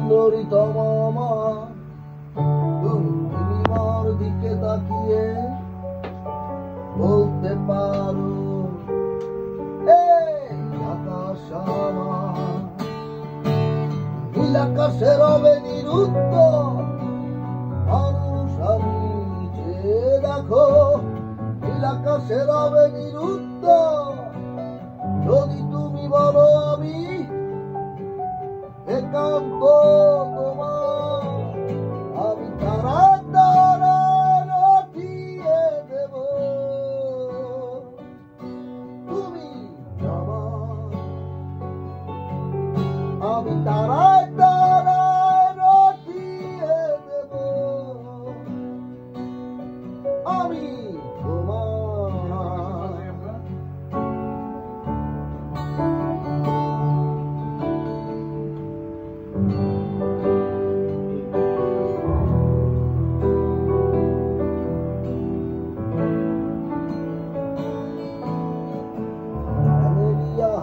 সুন্দরীতম মা, তুমি নীলিমার দিকে তাকিয়ে বলতে পারো, এই আকাশ আমার। নীল আকাশে রবে নিরুত্তর, মানুষ আমি চেয়ে দেখো। নীল আকাশে রবে নিরুত্তর, যদি তুমি বলো আমি একান্ত তোমার। আমি তারায় তারায় রটিয়ে দেব, তুমি আমার। আমি তারায় তারায় রটিয়ে দেব, আমি তোমার।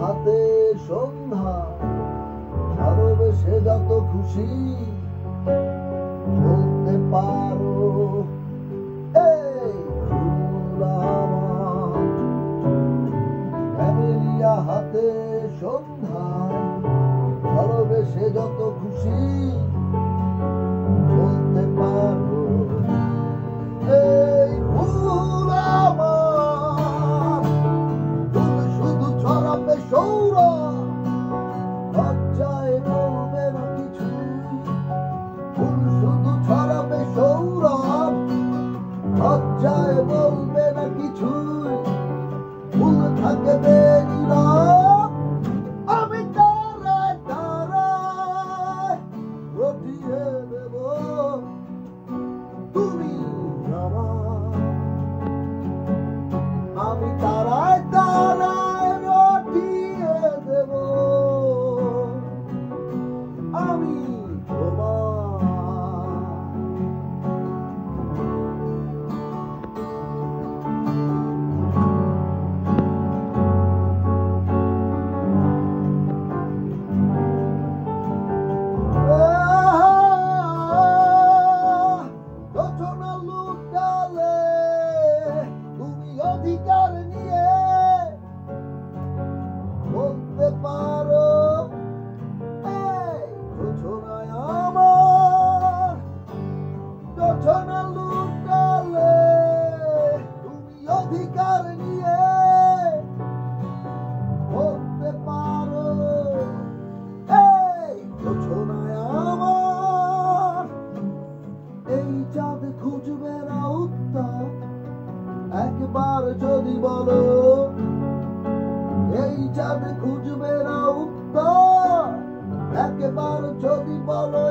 হাতে সন্ধ্যা ভালোবেসে যত খুশি বলতে পারো, এই ফুল আমার। ক্যামেলিয়া হাতে সন্ধ্যায় ভালোবেসে যত খুশি বলতে পারো, এই ফুল আমার। তুমি শুধু ছড়াবে সৌরভ, লজ্জায় বলবে না কিছু। তুমি শুধু ছড়াবে সৌরভ, লজ্জায় বলবে না কিছু। ফুল থাকবে নীরব, আমি তারায় তারায় রটিয়ে দেব, তুমি আমার। আমি তারায় তারায় রটিয়ে দেব, আমি তোমার। রচনা লুটালে তুমি অধিকার নিয়ে বলতে পারো, এই রচনায় আমার। রচনা লুটালে তুমি অধিকার নিয়ে বলতে পারো, এই রচনায় আমার। এই চাঁদ খুঁজবে না উত্তর, একবার যদি বলো। এই চাঁদ খুঁজবে না উত্তর, একবার যদি বলো।